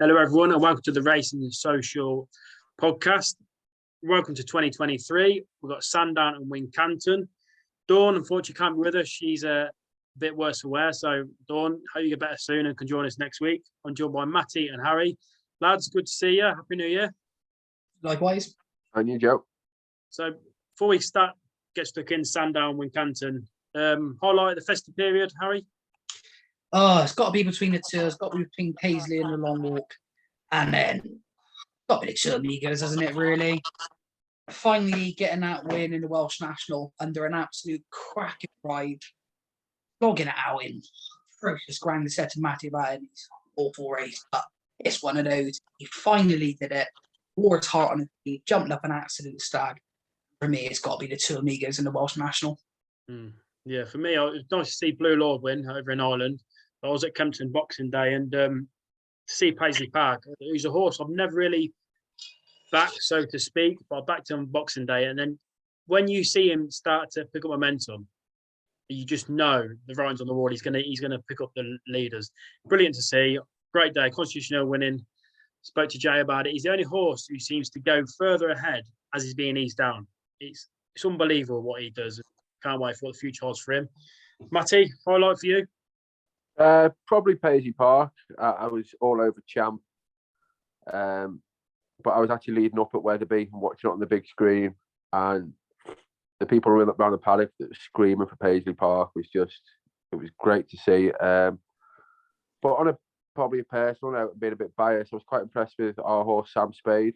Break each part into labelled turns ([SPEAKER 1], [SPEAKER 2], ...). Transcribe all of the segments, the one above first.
[SPEAKER 1] Hello, everyone, and welcome to the Racing Social podcast. Welcome to 2023. We've got Sandown and Wincanton. Dawn, unfortunately, can't be with us. She's a bit worse for wear. So, Dawn, hope you get better soon and can join us next week. I'm joined by Matty and Harry. Lads, good to see you. Happy New Year.
[SPEAKER 2] Likewise.
[SPEAKER 3] And you, Joe.
[SPEAKER 1] So, before we get stuck in Sandown and Wincanton, highlight the festive period, Harry.
[SPEAKER 2] Oh, it's got to be between the two. It's got to be between Paisley and the Long Walk. And then got to be the two amigos, hasn't it, really? Finally getting that win in the Welsh National under an absolute cracking ride. Logging it out in ferocious ground. I said to Matty about it, it's an awful race, but it's one of those. He finally did it. Wore his heart on his feet, jumped up an accident stag. For me, it's got to be the two amigos in the Welsh National.
[SPEAKER 1] Yeah, for me, it was nice to see Blue Lord win over in Ireland. I was at Kempton Boxing Day and to see Paisley Park, who's a horse I've never really backed, so to speak, but I backed him on Boxing Day. And then when you see him start to pick up momentum, you just know the writing's on the wall. He's gonna pick up the leaders. Brilliant to see. Great day. Constitutional winning. Spoke to Jay about it. He's the only horse who seems to go further ahead as he's being eased down. It's unbelievable what he does. Can't wait for what the future holds for him. Matty, highlight for you?
[SPEAKER 3] Probably Paisley Park. I was all over Champ, but I was actually leading up at Weatherby and watching it on the big screen, and the people around the paddock that were screaming for Paisley Park it was great to see. But on probably a personal note, being a bit biased, I was quite impressed with our horse Sam Spade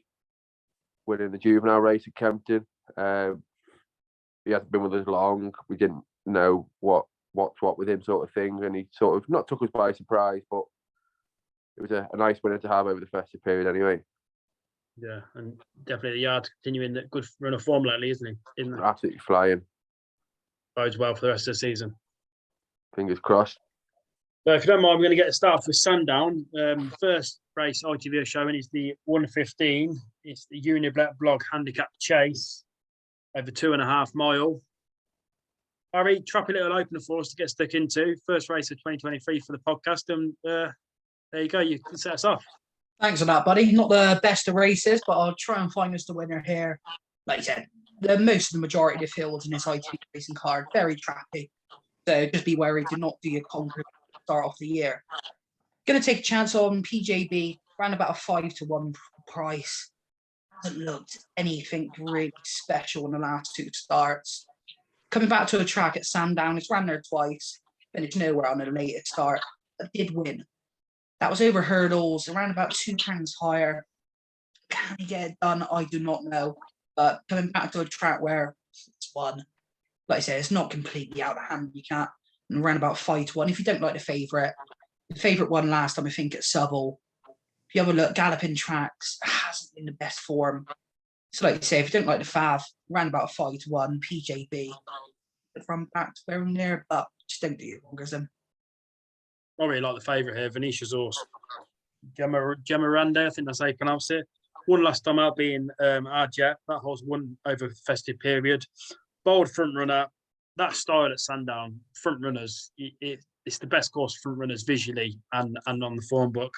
[SPEAKER 3] winning the juvenile race at Kempton. He hasn't been with us long. We didn't know what's what with him, sort of thing, and he sort of not took us by surprise, but it was a nice winner to have over the festive period anyway.
[SPEAKER 1] Yeah, and definitely the yard continuing that good run of form lately, isn't he?
[SPEAKER 3] Absolutely flying.
[SPEAKER 1] Bodes well for the rest of the season.
[SPEAKER 3] Fingers crossed.
[SPEAKER 1] So if you don't mind, we're going to get started with Sandown. First race ITV are showing is the 1:15. It's the Unibet Blog Handicap Chase over 2.5 mile. Harry, trap a little opener for us to get stuck into. First race of 2023 for the podcast. And there you go. You can set us off.
[SPEAKER 2] Thanks for that, buddy. Not the best of races, but I'll try and find us the winner here. Like I said, the majority of the fields in this ITV racing card, very trappy. So just be wary, do not do your conquer start off the year. Going to take a chance on PJB, around about a 5-1 price. Hasn't looked anything really special in the last two starts. Coming back to a track at Sandown, it's ran there twice, finished nowhere on the latest start, but did win. That was over hurdles, around about 2 pounds higher. Can he get it done? I do not know. But coming back to a track where it's won, like I said, it's not completely out of the handicap. And around about 5-1. If you don't like the favourite one last time, I think, at Southall. If you have a look, Galloping Tracks hasn't been the best form. So like you say, if you don't like the fav, around about 5-1, PJB. Run back to where I'm there, but just don't do your longer.
[SPEAKER 1] I really like the favourite here, Venetia's horse. Gemma, I think that's how you pronounce it. Won last time out being Arjet. That horse won over the festive period. Bold front runner. That style at Sandown, front runners, it's the best course for front runners visually and on the form book.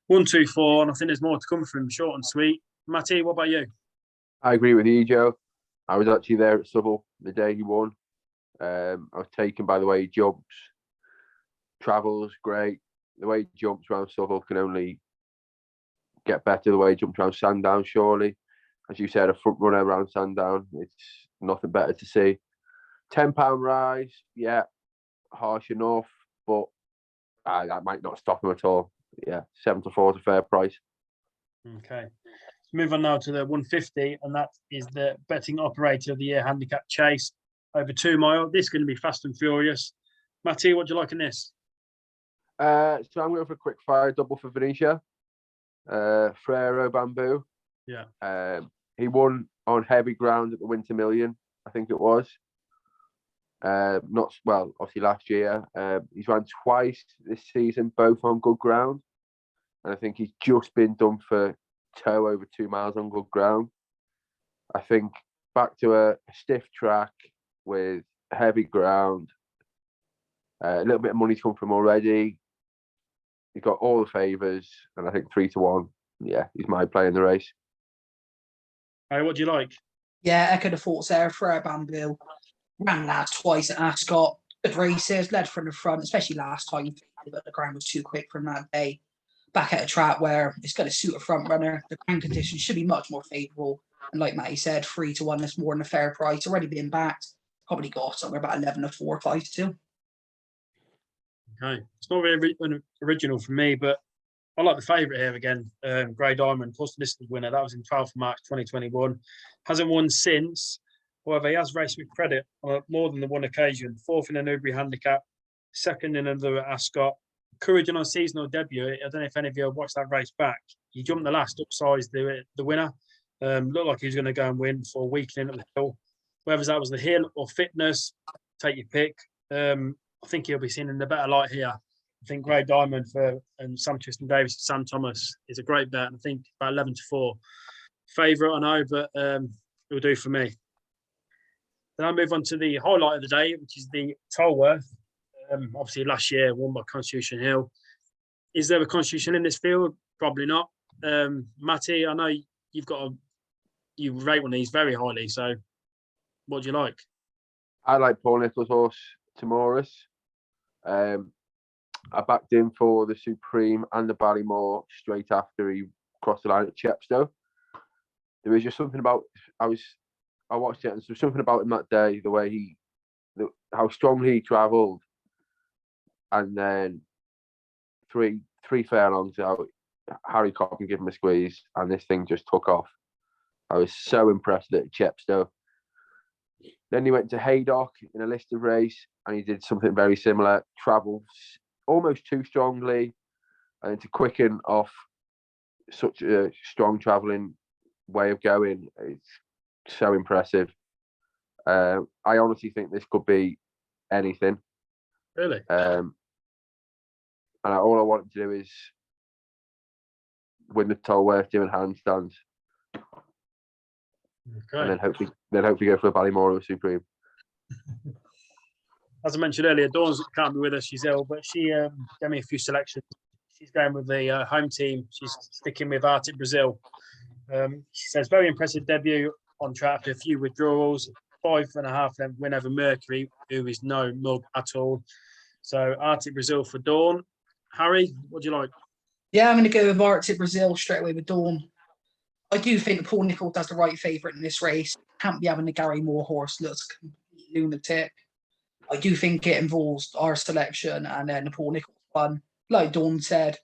[SPEAKER 1] 1, 2, 4, and I think there's more to come from him, short and sweet. Matty, what about you?
[SPEAKER 3] I agree with you, Joe. I was actually there at Southall the day he won. I was taken by the way he jumps. Travels great. The way he jumps around Southall can only get better. The way he jumps around Sandown, surely. As you said, a front runner around Sandown. It's nothing better to see. £10 rise, yeah, harsh enough, but that might not stop him at all. Yeah, 7-4 is a fair price.
[SPEAKER 1] Okay. Let's move on now to the 150, and that is the betting operator of the year handicap chase over 2 mile. This is going to be fast and furious. Matty, what do you like in this?
[SPEAKER 3] So I'm going for a quick fire double for Venetia. Frero Bamboo.
[SPEAKER 1] Yeah.
[SPEAKER 3] He won on heavy ground at the Winter Million, I think it was. Obviously last year. He's run twice this season, both on good ground. And I think he's just been done for toe over 2 miles on good ground. I think back to a stiff track with heavy ground, a little bit of money's come from already. He's got all the favours, and I think 3-1. Yeah, he's my play in the race.
[SPEAKER 1] Hey, what do you like?
[SPEAKER 2] Yeah, echo the thoughts there. Frere Bamboo ran last twice at Ascot. Good races, led from the front, especially last time, but the ground was too quick from that day. Back at a track where it's going to suit a front runner. The ground conditions should be much more favourable. And like Matty said, 3-1 is more than a fair price. Already being backed. Probably got somewhere about 11 or 4, 5-2.
[SPEAKER 1] Okay, it's not really original for me, but I like the favourite here again, Grey Diamond, plus listed winner. That was in 12th of March 2021. Hasn't won since. However, he has raced with credit on more than the one occasion. 4th in a Newbury handicap, 2nd in another at Ascot. Courage on a seasonal debut. I don't know if any of you have watched that race back. He jumped the last, upsized the winner. Looked like he was going to go and win for weakening at the hill. Whether that was the hill or fitness, take your pick. I think he'll be seen in the better light here. I think Grey Diamond and Sam Tristan Davis and Sam Thomas is a great bet. I think about 11-4. Favourite, I know, but it'll do for me. Then I move on to the highlight of the day, which is the Tolworth. Obviously, last year won by Constitution Hill. Is there a Constitution in this field? Probably not. Matty, I know you rate one of these very highly. So, what do you like?
[SPEAKER 3] I like Paul Nicholls' horse, Timoris. I backed him for the Supreme and the Ballymore straight after he crossed the line at Chepstow. There was just something about I watched it, and there was something about him that day, the way how strongly he travelled, and then three furlongs out, Harry Cobham gave him a squeeze, and this thing just took off. I was so impressed at Chepstow. Then he went to Haydock in a listed race, and he did something very similar. Travelled almost too strongly, and to quicken off such a strong travelling way of going, it's so impressive. I honestly think this could be anything.
[SPEAKER 1] Really?
[SPEAKER 3] And all I want to do is win the Tolworth doing handstands,
[SPEAKER 1] Okay.
[SPEAKER 3] and then hopefully go for a Ballymore or a Supreme.
[SPEAKER 1] As I mentioned earlier, Dawn's can't be with us. She's ill, but she gave me a few selections. She's going with the home team. She's sticking with Arctic Brazil. She says very impressive debut on track after a few withdrawals. 5.5 length win over Mercury, who is no mug at all. So Arctic Brazil for Dawn. Harry, what do you like?
[SPEAKER 2] Yeah, I'm going to go with Arctic Brazil straight away with Dawn. I do think that Paul Nicholls does the right favourite in this race. Can't be having the Gary Moore horse looks a complete lunatic. I do think it involves our selection and then the Paul Nicholls one. Like Dawn said,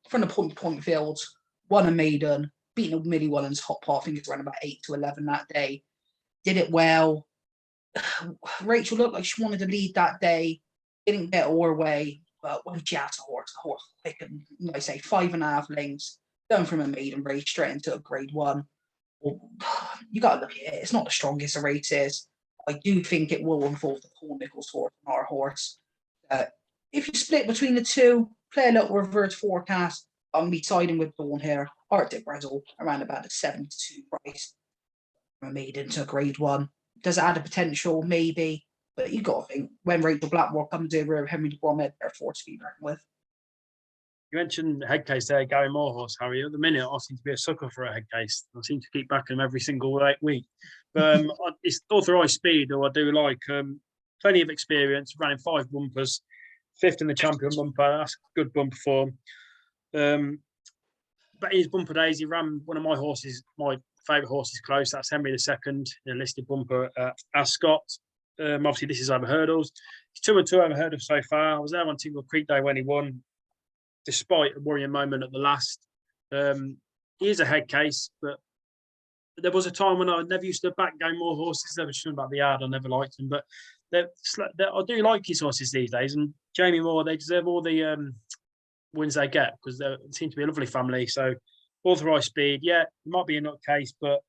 [SPEAKER 2] from the point fields, won a maiden, beating a Millie Wellens hot pot. I think it's around about 8-11 that day. Did it well. Rachel looked like she wanted to lead that day. Didn't get her way, but when she had a horse quick and, like I say, 5.5 lengths, going from a maiden race straight into a grade 1. Well, you got to look at it. It's not the strongest of races. I do think it will involve the Paul Nicholls horse and our horse. If you split between the two, play a little reverse forecast, I'm be siding with Dawn here. Arctic Brazil around about a 7-2 price. Made into a grade 1. Does it add a potential? Maybe. But you got to think when Rachel Blackmore comes over, Henry de Bromhead, they're a force to be reckoned with.
[SPEAKER 1] You mentioned the head case there, Gary Moore horse, Harry. At the minute, I seem to be a sucker for a head case. I seem to keep backing him every single week. But it's authorised speed, who I do like. Plenty of experience, running 5 bumpers, 5th in the champion bumper. That's a good bumper for him. But his bumper days, he ran one of my horses, my favourite horses close. That's Henry II in a listed bumper at Ascot. Obviously, this is over hurdles. He's 2-2 over hurdles so far. I was there on Tingle Creek Day when he won, despite a worrying moment at the last. He is a head case, but there was a time when I never used to back Game More horses. They were shouldn't about the yard. I never liked them, but I do like his horses these days. And Jamie Moore, they deserve all the wins they get because they seem to be a lovely family. So authorised speed, yeah, it might be a nutcase, but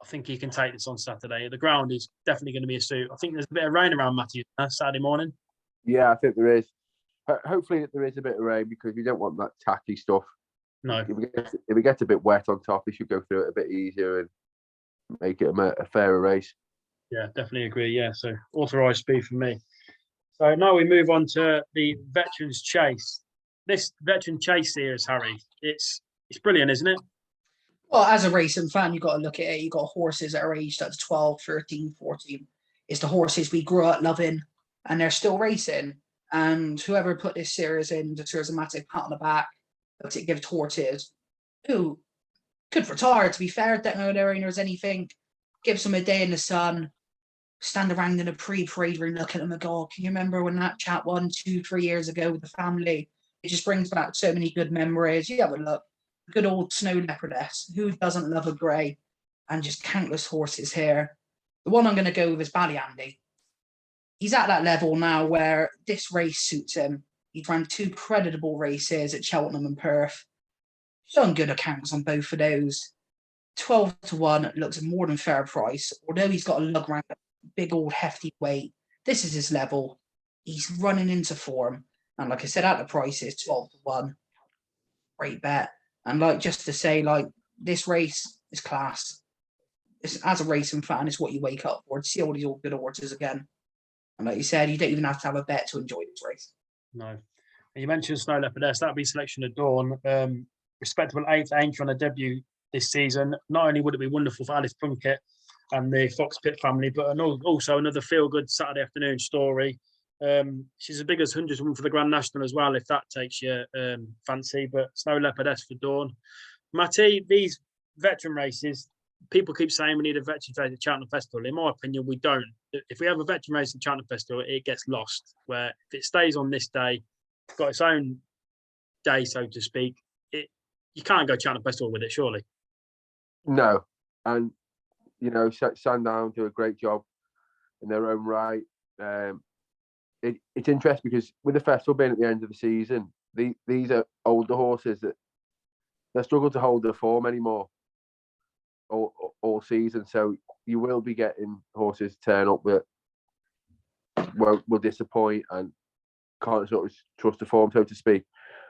[SPEAKER 1] I think he can take this on Saturday. The ground is definitely going to be a suit. I think there's a bit of rain around Matthew Saturday morning.
[SPEAKER 3] Yeah, I think there is. Hopefully there is a bit of rain because you don't want that tacky stuff.
[SPEAKER 1] No.
[SPEAKER 3] If it gets a bit wet on top, we should go through it a bit easier and make it a fairer race.
[SPEAKER 1] Yeah, definitely agree. Yeah, so authorised speed for me. So now we move on to the Veterans Chase. this veteran chase series, Harry, it's brilliant, isn't it?
[SPEAKER 2] Well, as a racing fan, you've got to look at it. You've got horses that are aged at 12, 13, 14. It's the horses we grew up loving, and they're still racing. And whoever put this series in deserves a massive pat on the back. But it gives horses who could retire, to be fair, don't know their owners anything. Gives them a day in the sun, stand around in a pre-parade room looking at them and go, can you remember when that chap won 2-3 years ago with the family? It just brings back so many good memories. You have a look. Good old Snow Leopardess. Who doesn't love a grey? And just countless horses here. The one I'm going to go with is Ballyandy. He's at that level now where this race suits him. He's run 2 creditable races at Cheltenham and Perth. He's done good accounts on both of those. 12-1 looks a more than fair price. Although he's got a lug around a big old hefty weight, this is his level. He's running into form. And like I said, at the price is 12-1. Great bet. And like just to say, like, this race is class. As a racing fan, it's what you wake up for, to see all these old good horses again. And like you said, you don't even have to have a bet to enjoy this race.
[SPEAKER 1] No. You mentioned Snow Leopardess. That'd be selection of Dawn. Respectable 8th entry on a debut this season. Not only would it be wonderful for Alice Plunkett and the Fox Pitt family, but also another feel-good Saturday afternoon story. She's as big as 100 woman for the Grand National as well, if that takes your fancy. But Snow Leopardess for Dawn. Matty, these veteran races, people keep saying we need a veteran race at Cheltenham Festival. In my opinion, we don't. If we have a veteran race at Cheltenham Festival, it gets lost. Where if it stays on this day, it's got its own day, so to speak, you can't go Cheltenham Festival with it, surely.
[SPEAKER 3] No. And, you know, Sandown do a great job in their own right. It's interesting because with the festival being at the end of the season, these are older horses that they struggle to hold their form anymore all season. So you will be getting horses turn up that will disappoint and can't sort of trust the form, so to speak.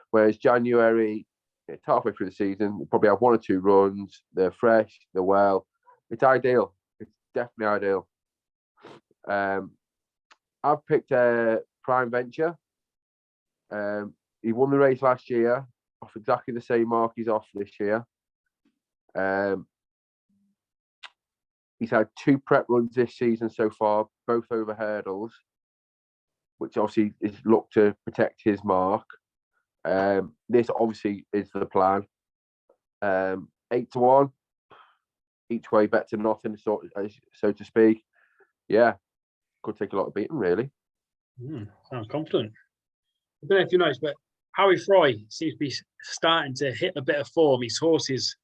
[SPEAKER 3] Whereas January, it's halfway through the season, you probably have 1 or 2 runs, they're fresh, they're well. It's ideal. It's definitely ideal. I've picked Prime Venture. He won the race last year off exactly the same mark he's off this year. He's had 2 prep runs this season so far, both over hurdles, which obviously is looked to protect his mark. This obviously is the plan. 8-1, each way bet to nothing, so to speak. Yeah, could take a lot of beating, really.
[SPEAKER 1] Sounds confident. I don't know if you noticed, but Harry Fry seems to be starting to hit a bit of form. His horses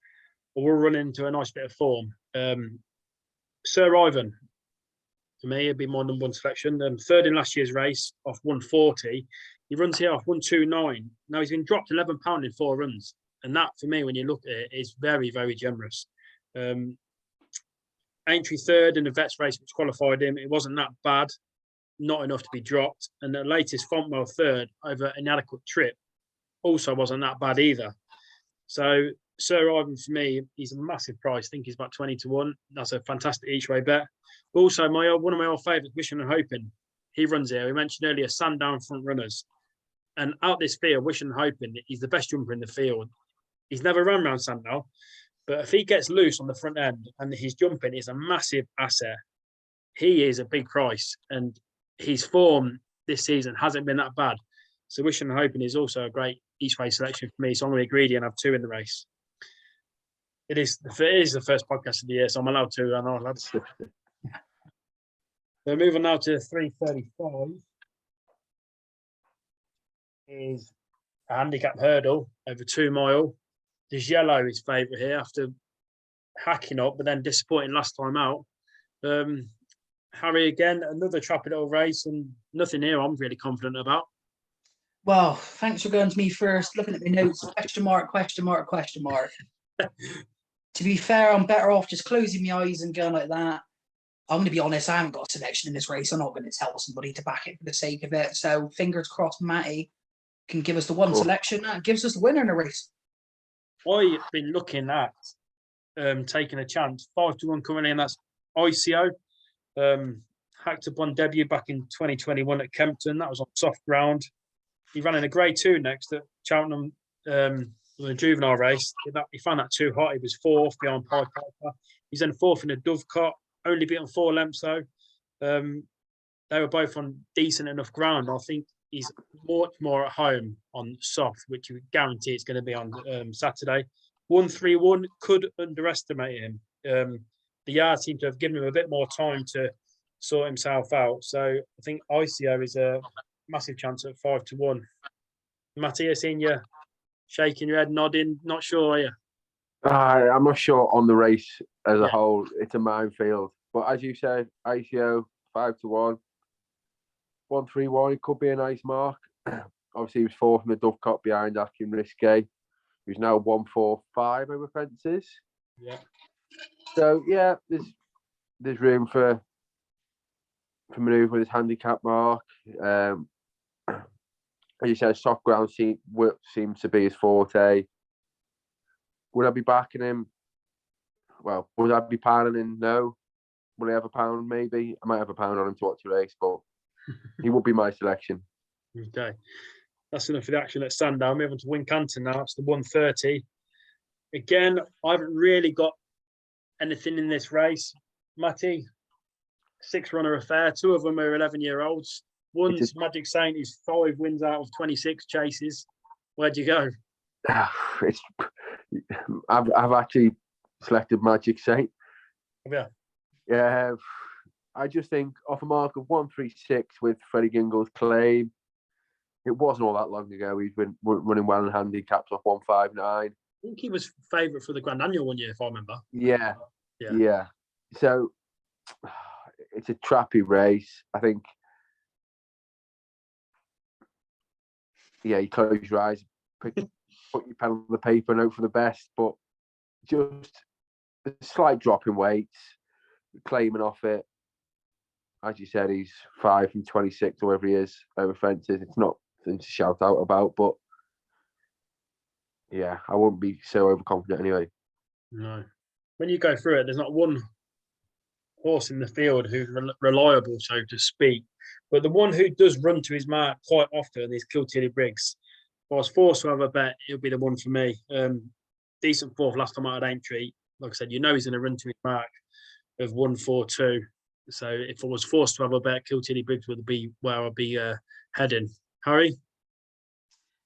[SPEAKER 1] are all running into a nice bit of form. Sir Ivan, for me, it'd be my number 1 selection. 3rd in last year's race off 140. He runs here off 129. Now he's been dropped £11 in 4 runs. And that, for me, when you look at it, is very, very generous. Entry 3rd in the Vets race, which qualified him, it wasn't that bad. Not enough to be dropped. And the latest Fontwell 3rd over an inadequate trip also wasn't that bad either. So Sir Ivan, for me, he's a massive price. I think he's about 20-1. That's a fantastic each way bet. But also, one of my old favourites, Wishing and Hoping. He runs here. We mentioned earlier Sandown front runners. And out this field, Wishing and Hoping, he's the best jumper in the field. He's never run around Sandown. But if he gets loose on the front end and his jumping is a massive asset, he is a big price. And his form this season hasn't been that bad. So Wishing and Hoping is also a great each way selection for me. So I'm going to be greedy and have 2 in the race. It is the first podcast of the year, so I'm allowed to. I know, lads. So moving now to 3:35 is a handicap hurdle over 2 mile. There's Yellow his favourite here after hacking up, but then disappointing last time out. Harry again, another trappy little race, and nothing here I'm really confident about.
[SPEAKER 2] Well, thanks for going to me first. Looking at my notes, question mark, question mark, question mark. To be fair, I'm better off just closing my eyes and going like that. I'm going to be honest, I haven't got a selection in this race. I'm not going to tell somebody to back it for the sake of it. So fingers crossed Matty can give us the one selection that gives us the winner in the race.
[SPEAKER 1] I've been looking at taking a chance. 5-1 currently, and that's ICO. Hacked up on debut back in 2021 at Kempton. That was on soft ground. he ran in a Grade 2 next at Cheltenham, the juvenile race. He found that too hot. He was fourth behind Pied Piper. He's then fourth in a Dovecot, only beaten 4 lengths though. They were both on decent enough ground. I think he's much more at home on soft, which you guarantee it's going to be on Saturday. 131 could underestimate him. The yard seemed to have given him a bit more time to sort himself out. So I think ICO is a massive chance at 5-1. Matty, I seen you shaking your head, nodding. Not sure, are you?
[SPEAKER 3] I'm not sure on the race as a whole. It's a minefield. But as you said, ICO 5-1. 131 could be a nice mark. Obviously, he was fourth in the Dovecot behind Akin Risque, who's now 145 over fences.
[SPEAKER 1] Yeah.
[SPEAKER 3] So yeah, there's room for manoeuvre with his handicap mark. As you said, soft ground seems to be his forte. Would I be backing him? Well, would I be pounding him? No. Will he have a pound? Maybe. I might have a pound on him to watch the race, but he would be my selection.
[SPEAKER 1] Okay. That's enough for the action at Sandown. Moving to Wincanton now. It's the 130. Again, I haven't really got anything in this race. Matty, 6-runner affair. 2 of them are 11-year-olds. One's Magic Saint, who's 5 wins out of 26 chases. Where'd you go?
[SPEAKER 3] I've actually selected Magic Saint.
[SPEAKER 1] Yeah.
[SPEAKER 3] Yeah. I just think off a mark of 136 with Freddie Gingall's claim, it wasn't all that long ago. He's been running well in handicaps off 159.
[SPEAKER 1] I think he was favourite for the Grand Annual one year, if I remember.
[SPEAKER 3] Yeah. So it's a trappy race. I think, you close your eyes, put your pen on the paper and hope for the best. But just a slight drop in weights, claiming off it. As you said, he's 5 from 26 or whatever he is over fences. It's not something to shout out about, but yeah, I wouldn't be so overconfident anyway.
[SPEAKER 1] No. When you go through it, there's not one horse in the field who's reliable, so to speak. But the one who does run to his mark quite often is Kiltilly Briggs. If I was forced to have a bet, it'll be the one for me. Decent fourth last time out at Aintree. Like I said, he's going to run to his mark of 142. So if I was forced to have a bet, Kiltilly Briggs would be where I'd be heading. Harry?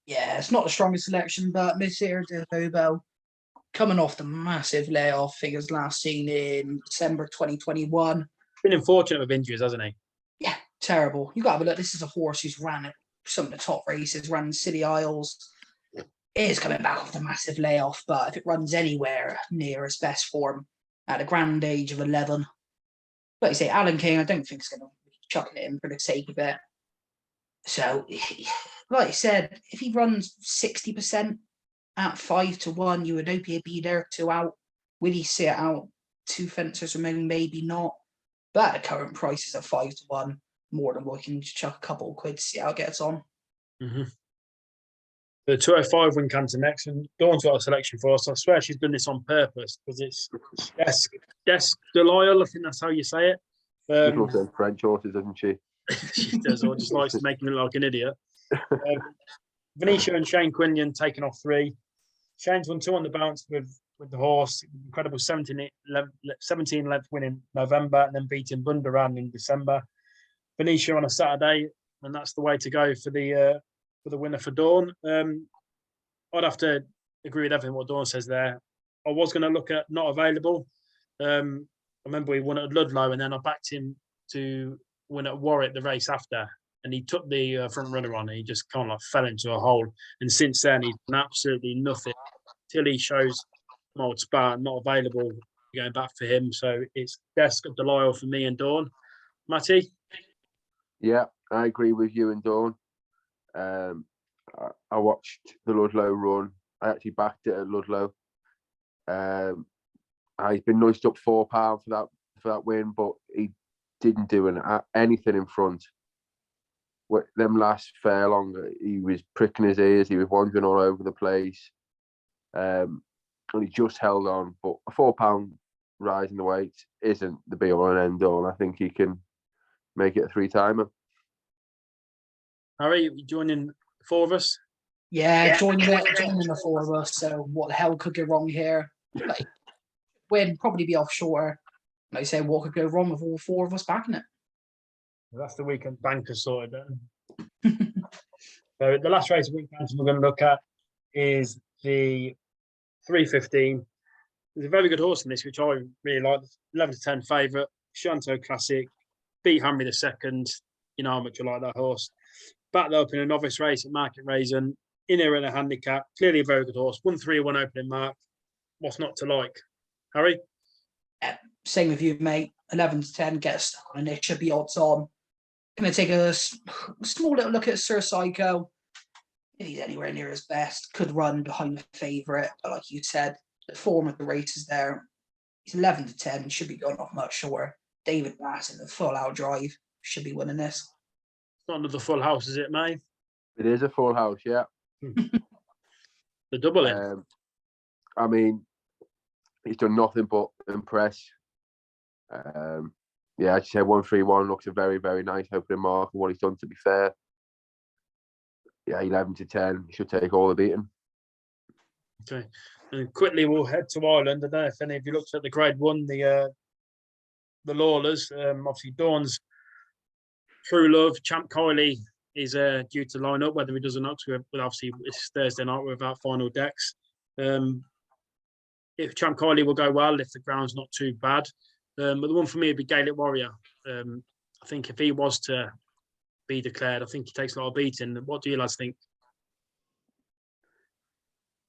[SPEAKER 2] Yeah, it's not the strongest selection, but Monsieur de Hobo, coming off the massive layoff figures last seen in December 2021.
[SPEAKER 1] Been unfortunate with injuries, hasn't he?
[SPEAKER 2] Yeah, terrible. You got to have a look. This is a horse who's ran at some of the top races, ran City Isles. It is coming back off the massive layoff, but if it runs anywhere near its best form at a grand age of 11, like you say, Alan King, I don't think is going to be chucking it in for the sake of it. So, like I said, if he runs 60% at 5-1, you would hope he'd be there 2 out. Will he sit out 2 fences remaining? Maybe not. But at the current prices at 5-1, more than we can chuck a couple of quid to see how it gets on.
[SPEAKER 1] Mm-hmm. The 205 Wincanton next, and Dawn's got a selection for us. I swear she's done this on purpose because it's Desk Delisle. I think that's how you say it.
[SPEAKER 3] She loves those French horses, doesn't she?
[SPEAKER 1] She does, or just likes to make me look like an idiot. Venetia and Shane Quinion taking off 3. Shane's won 2 on the bounce with the horse. Incredible 17 length win in November and then beating Bundaran in December. Venetia on a Saturday, and that's the way to go for the winner for Dawn. I'd have to agree with everything what Dawn says there. I was going to look at not available. I remember he won at Ludlow, and then I backed him to win at Warwick the race after, and he took the front runner on, and he just kind of like fell into a hole. And since then, he's done absolutely nothing till he shows old Spartan not available. Going back for him, so it's Desk of Delisle for me and Dawn. Matty?
[SPEAKER 3] Yeah, I agree with you and Dawn. I watched the Ludlow run. I actually backed it at Ludlow. He's been nudged up £4 for that win, but he didn't do anything in front. With them last furlong, he was pricking his ears. He was wandering all over the place, and he just held on. But a £4 rise in the weight isn't the be all and end all. I think he can make it a 3-timer.
[SPEAKER 1] Harry, you joining four of us.
[SPEAKER 2] Yeah, joining the four of us. So what the hell could go wrong here? Like, win, probably be offshore. Like I say, what could go wrong with all four of us backing it?
[SPEAKER 1] That's the weekend banker sorted then. So the last race of Wincanton we're going to look at is the 3:15. There's a very good horse in this, which I really like. 11 to 10 favourite, Shanto Classic, beat Hamry the second. You know how much I like that horse. Battled up in a novice race at Market Raisin, in here in a handicap. Clearly a very good horse. 1-3-1 opening mark. What's not to like? Harry?
[SPEAKER 2] Yeah, same with you, mate. 11 to 10, get stuck on, and it should be odds on. Going to take a small little look at Sir Psycho. If he's anywhere near his best, could run behind the favourite. But like you said, the form of the race is there. He's 11 to 10, should be going off much shorter. David Bass in the full out drive should be winning this.
[SPEAKER 1] It's not another full house, is it, May?
[SPEAKER 3] It is a full house, yeah.
[SPEAKER 1] The double in.
[SPEAKER 3] I mean, he's done nothing but impress. Yeah, I'd say 1-3-1 looks a very, very nice opening mark and what he's done, to be fair. Yeah, 11 to 10, he should take all the beating.
[SPEAKER 1] Okay. And quickly we'll head to Ireland. I don't know if any of you looked at the grade one, the Lawlers. Obviously Dawn's True Love, Champ Kylie is due to line up, whether he does or not, with obviously it's Thursday night with our final decks. If Champ Kylie will go well, if the ground's not too bad. But the one for me would be Gaelic Warrior. I think if he was to be declared, I think he takes a lot of beating. What do you lads think?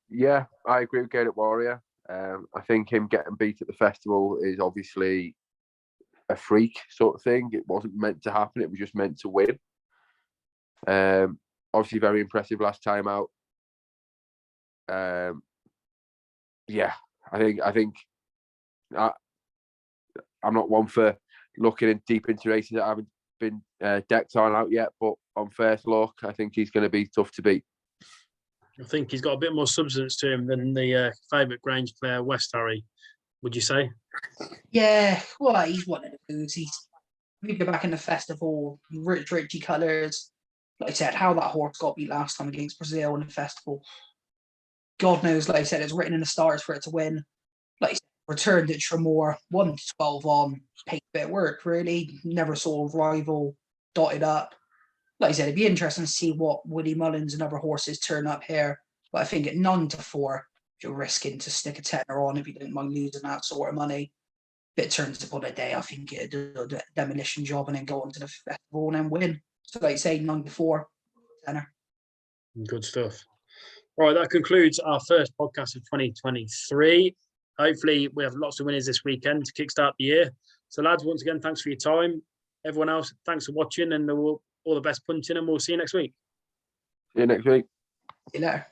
[SPEAKER 3] Yeah, I agree with Gaelic Warrior. I think him getting beat at the festival is obviously a freak sort of thing. It wasn't meant to happen. It was just meant to win. Obviously very impressive last time out. Yeah, I think I'm not one for looking in deep into races that haven't been decked on out yet, but on first look, I think he's going to be tough to beat.
[SPEAKER 1] I think he's got a bit more substance to him than the favourite Grange player, West Harry. Would you say?
[SPEAKER 2] Yeah, well, he's one of the foods. We go back in the festival, Richie colours. Like I said, how that horse got beat last time against Brazil in the festival. God knows, like I said, it's written in the stars for it to win. Like I said, returned at Tremor, 1 to 12 on, paid a bit of work, really. Never saw a rival dotted up. Like I said, it'd be interesting to see what Woody Mullins and other horses turn up here. But I think at 9 to 4, you're risking to stick a tenner on if you don't mind losing that sort of money. If it turns upon a day, I think it'd do a demolition job and then go on to the festival and then win. So like I say, 9 to 4, tenner.
[SPEAKER 1] Good stuff. All right, that concludes our first podcast of 2023. Hopefully we have lots of winners this weekend to kickstart the year. So lads, once again, thanks for your time. Everyone else, thanks for watching, and all the best punting, and we'll see you next week.
[SPEAKER 3] See you next week.
[SPEAKER 2] See you later.